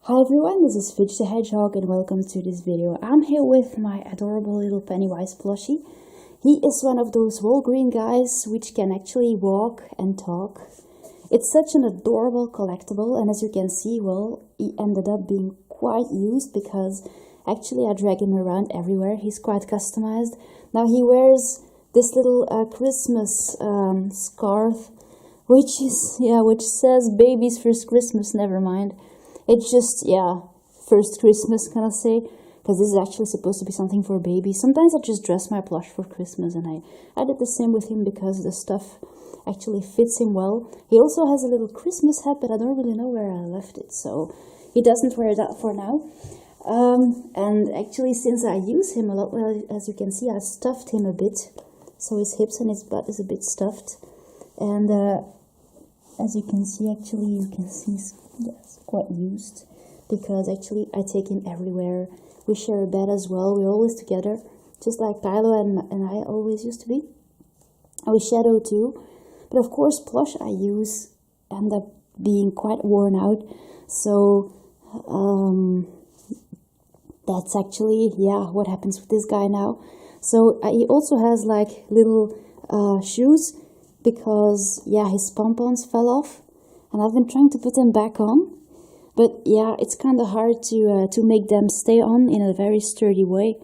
Hi everyone, this is Fidge the Hedgehog and welcome to this video. I'm here with my adorable little Pennywise plushie. He is one of those whole green guys which can actually walk and talk. It's such an adorable collectible, and as you can see, well, he ended up being quite used because actually I drag him around everywhere. He's quite customized. Now he wears this little Christmas scarf which says baby's first Christmas, never mind. It's just, first Christmas, kind of say, because this is actually supposed to be something for a baby. Sometimes I just dress my plush for Christmas, and I did the same with him because the stuff actually fits him well. He also has a little Christmas hat, but I don't really know where I left it, so he doesn't wear that for now. And actually, since I use him a lot, well, as you can see, I stuffed him a bit, so his hips and his butt is a bit stuffed. And as you can see, yes, quite used, because actually I take him everywhere. We share a bed as well. We're always together, just like Kylo and I always used to be. And we shadow too, but of course plush I use end up being quite worn out. So that's actually what happens with this guy now. So he also has like little shoes, because his pompons fell off, and I've been trying to put them back on. But it's kind of hard to make them stay on in a very sturdy way.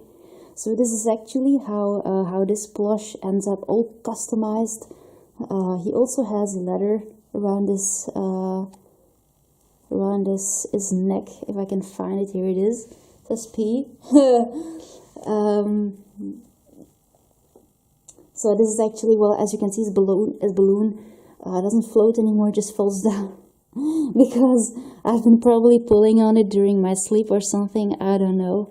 So this is actually how this plush ends up all customized. He also has leather around his neck. If I can find it, here it is. It says P. So this is actually, well, as you can see, his balloon doesn't float anymore, just falls down. Because I've been probably pulling on it during my sleep or something, I don't know.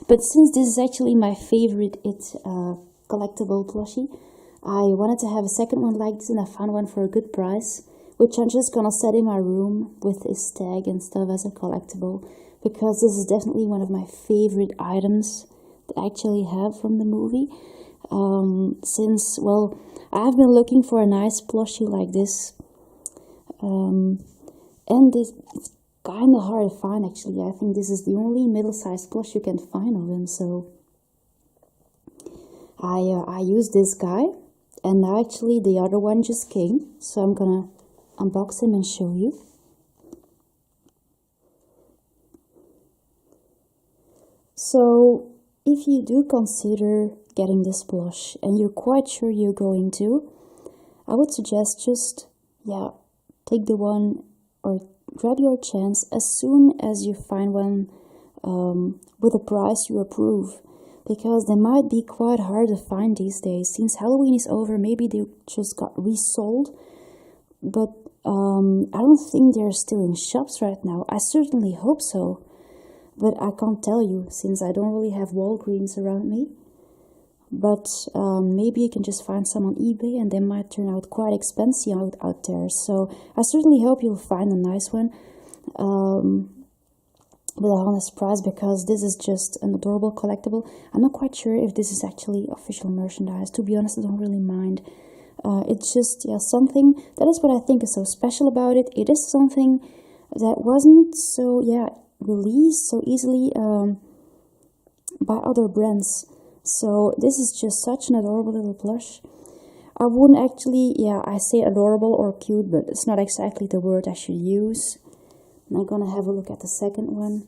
But since this is actually my favorite collectible plushie, I wanted to have a second one like this, and I found one for a good price, which I'm just gonna set in my room with his tag and stuff as a collectible, because this is definitely one of my favorite items that I actually have from the movie. Since, well, I've been looking for a nice plushie like this. And it's kind of hard to find, actually. I think this is the only middle-sized plush you can find of him, so I use this guy, and now actually the other one just came, so I'm gonna unbox him and show you. So if you do consider getting this plush and you're quite sure you're going to, I would suggest just take the one, or grab your chance as soon as you find one with a price you approve, because they might be quite hard to find these days. Since Halloween is over, maybe they just got resold, but I don't think they're still in shops right now. I certainly hope so, but I can't tell you since I don't really have Walgreens around me. But maybe you can just find some on eBay, and they might turn out quite expensive out there. So I certainly hope you'll find a nice one with a honest price, because this is just an adorable collectible. I'm not quite sure if this is actually official merchandise. To be honest, I don't really mind. It's just something, that is what I think is so special about it. It is something that wasn't so released so easily by other brands. So this is just such an adorable little plush. I wouldn't actually, I say adorable or cute, but it's not exactly the word I should use. And I'm gonna have a look at the second one.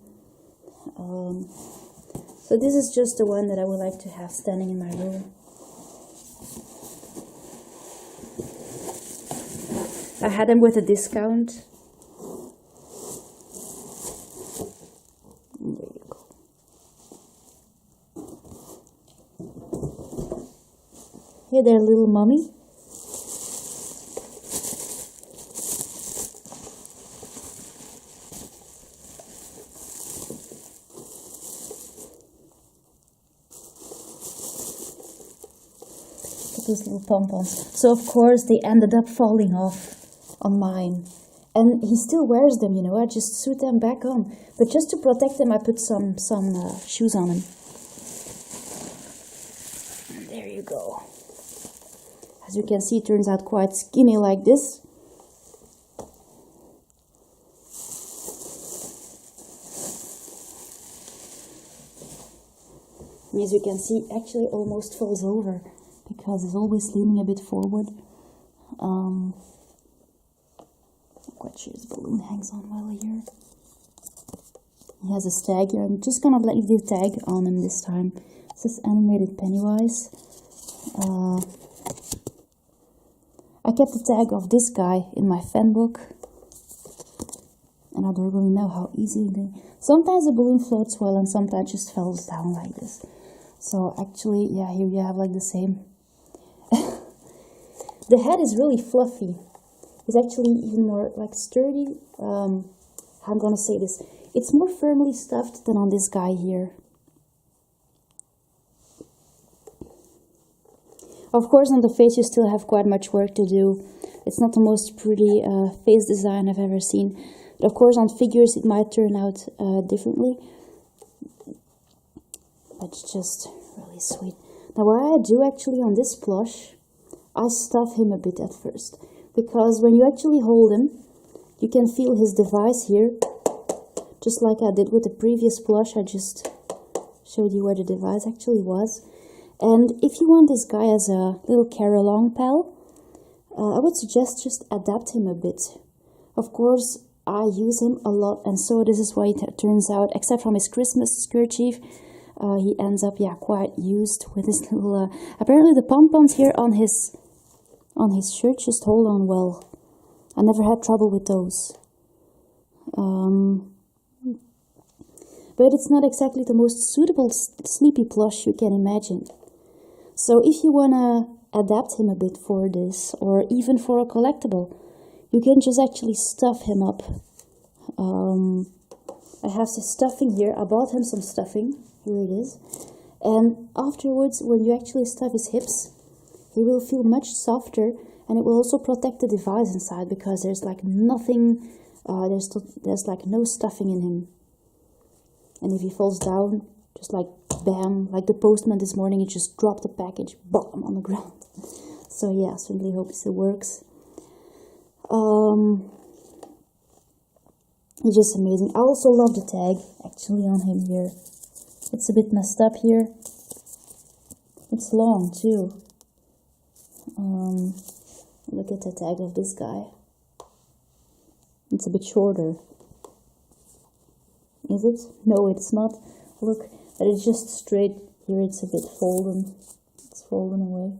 So this is just the one that I would like to have standing in my room. I had them with a discount. There you go. Hey there, little mommy. Look at those little pompons. So of course they ended up falling off on mine. And he still wears them, you know. I just sewed them back on. But just to protect them, I put some shoes on him. There you go. As you can see, it turns out quite skinny like this. And as you can see, actually almost falls over because it's always leaning a bit forward. I'm quite sure his balloon hangs on well here. He has a tag here. I'm just gonna leave the tag on him this time. This is animated Pennywise. I kept the tag of this guy in my fan book. And I don't really know how easily sometimes the balloon floats well and sometimes just falls down like this. So actually, yeah, here you have like the same. The head is really fluffy. It's actually even more like sturdy. How I'm gonna say this. It's more firmly stuffed than on this guy here. Of course, on the face you still have quite much work to do. It's not the most pretty face design I've ever seen. But of course, on figures it might turn out differently. But it's just really sweet. Now what I do actually on this plush, I stuff him a bit at first. Because when you actually hold him, you can feel his device here. Just like I did with the previous plush, I just showed you where the device actually was. And if you want this guy as a little carry-along pal, I would suggest just adapt him a bit. Of course, I use him a lot, and so this is why it turns out, except from his Christmas kerchief, he ends up, yeah, quite used with his little, apparently the pom-poms here on his shirt just hold on well. I never had trouble with those. But it's not exactly the most suitable sleepy plush you can imagine. So if you want to adapt him a bit for this, or even for a collectible, you can just actually stuff him up. I have some stuffing here. I bought him some stuffing. Here it is. And afterwards, when you actually stuff his hips, he will feel much softer, and it will also protect the device inside because there's like nothing, there's like no stuffing in him. And if he falls down, just like bam, like the postman this morning, he just dropped the package, bam, on the ground. So yeah, certainly hope it works. It's just amazing. I also love the tag actually on him here. It's a bit messed up here. It's long too. Look at the tag of this guy. It's a bit shorter. Is it? No, it's not. Look, but it's just straight. Here it's a bit folded. It's folded away.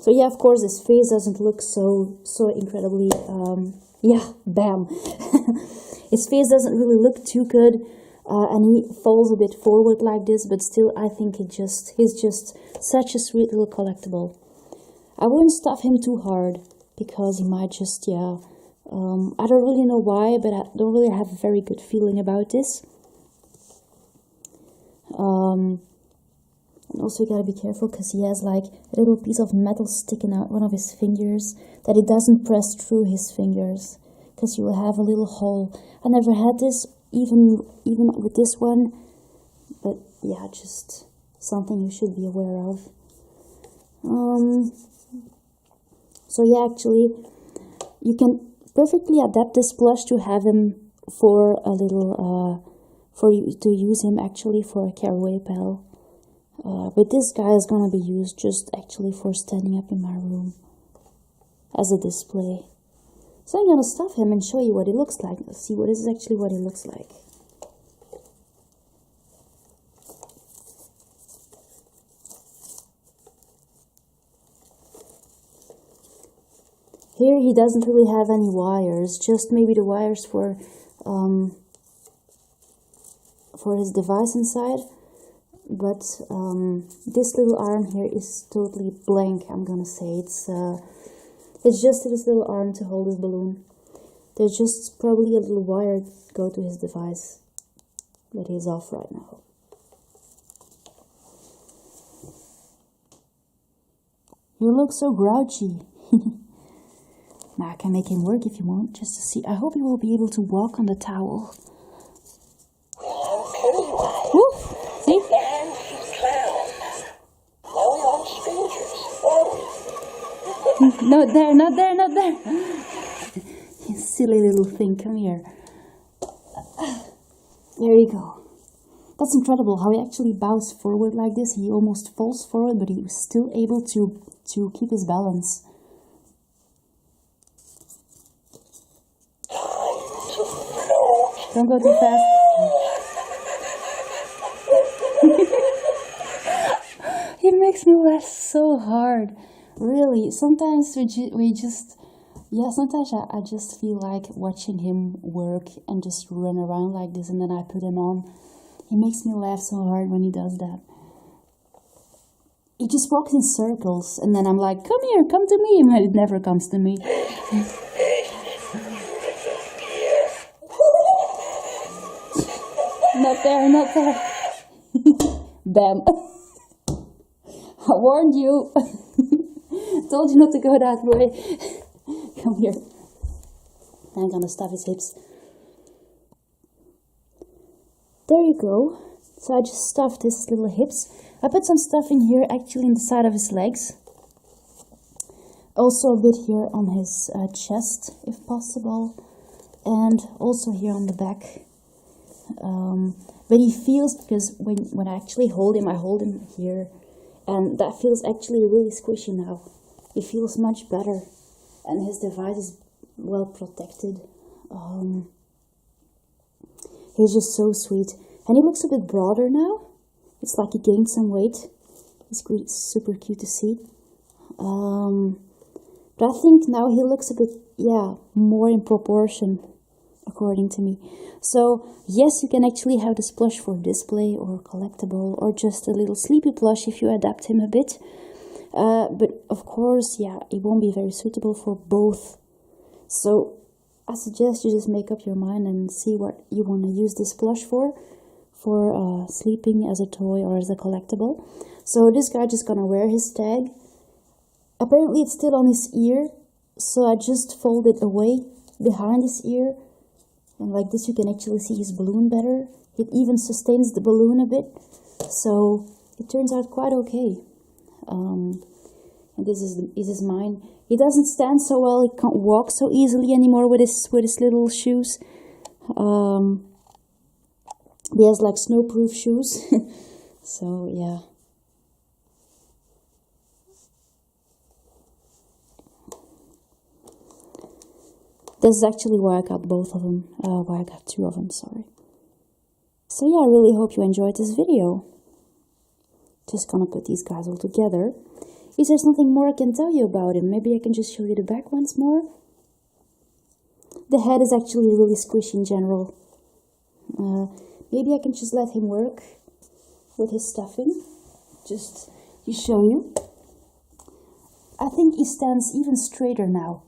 So yeah, of course, his face doesn't look so incredibly, yeah, bam. His face doesn't really look too good, and he falls a bit forward like this, but still, I think he's just such a sweet little collectible. I wouldn't stuff him too hard, because he might just, yeah, I don't really know why, but I don't really have a very good feeling about this. And also you gotta be careful because he has like a little piece of metal sticking out one of his fingers that it doesn't press through his fingers because you will have a little hole. I never had this even with this one, but yeah, just something you should be aware of. So yeah, actually you can perfectly adapt this plush to have him for a little for you to use him actually for a caraway pal. But this guy is gonna be used just actually for standing up in my room as a display. So I'm gonna stuff him and show you what he looks like. Let's see what is actually what he looks like. Here he doesn't really have any wires, just maybe the wires for his device inside. But this little arm here is totally blank, I'm gonna say. It's just his little arm to hold his balloon. There's just probably a little wire to go to his device, but he's off right now. You look so grouchy. Now I can make him work if you want, just to see. I hope he will be able to walk on the towel. Woo! See? No, Not there, not there, not there. You silly little thing, come here. There you go. That's incredible how he actually bows forward like this. He almost falls forward, but he was still able to keep his balance. Don't go too fast. He makes me laugh so hard. Really, sometimes we just... Yeah, sometimes I just feel like watching him work and just run around like this, and then I put him on. He makes me laugh so hard when he does that. He just walks in circles, and then I'm like, come here, come to me, and it never comes to me. Not there, not there. Bam. I warned you. Told you not to go that way. Come here. I'm gonna stuff his hips. There you go. So I just stuffed his little hips. I put some stuff in here, actually in the side of his legs. Also a bit here on his chest, if possible. And also here on the back. But he feels, because when I actually hold him, I hold him here. And that feels actually really squishy now. He feels much better. And his device is well protected. He's just so sweet. And he looks a bit broader now. It's like he gained some weight. It's super cute to see. But I think now he looks a bit, yeah, more in proportion, according to me. So, yes, you can actually have this plush for display or collectible, or just a little sleepy plush if you adapt him a bit. But of course, yeah, it won't be very suitable for both. So I suggest you just make up your mind and see what you want to use this plush for sleeping as a toy or as a collectible. So this guy just gonna wear his tag. Apparently it's still on his ear, so I just fold it away behind his ear, and like this you can actually see his balloon better. It even sustains the balloon a bit, so it turns out quite okay. And this is mine. He doesn't stand so well. He can't walk so easily anymore with his little shoes. He has like snowproof shoes. So yeah. This is actually why I got both of them. Why I got two of them. Sorry. So yeah, I really hope you enjoyed this video. Just gonna put these guys all together. Is there something more I can tell you about him? Maybe I can just show you the back once more. The head is actually really squishy in general. Maybe I can just let him work with his stuffing. Just to show you. I think he stands even straighter now.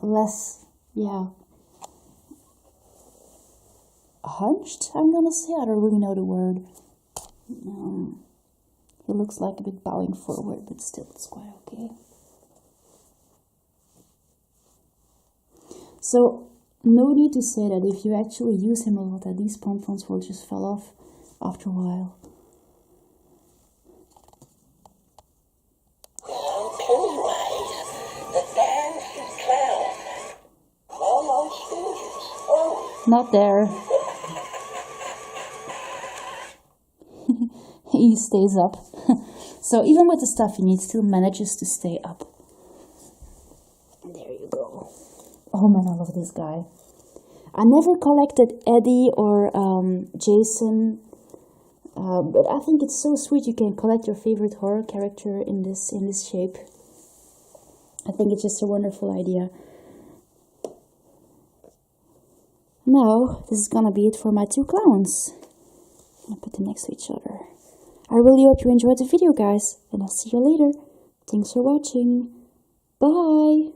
Less, yeah, hunched, I'm gonna say. I don't really know the word. He looks like a bit bowing forward, but still it's quite okay. So, no need to say that if you actually use him a lot, that these pompons will just fall off after a while. Pennywise, the dancing clown. Almost finished. Oh. Not there. He stays up. So even with the stuffing, he still manages to stay up. There you go. Oh man, I love this guy. I never collected Eddie or Jason, but I think it's so sweet you can collect your favorite horror character in this shape. I think it's just a wonderful idea. Now, this is gonna be it for my two clowns. I'm gonna put them next to each other. I really hope you enjoyed the video, guys, and I'll see you later. Thanks for watching. Bye!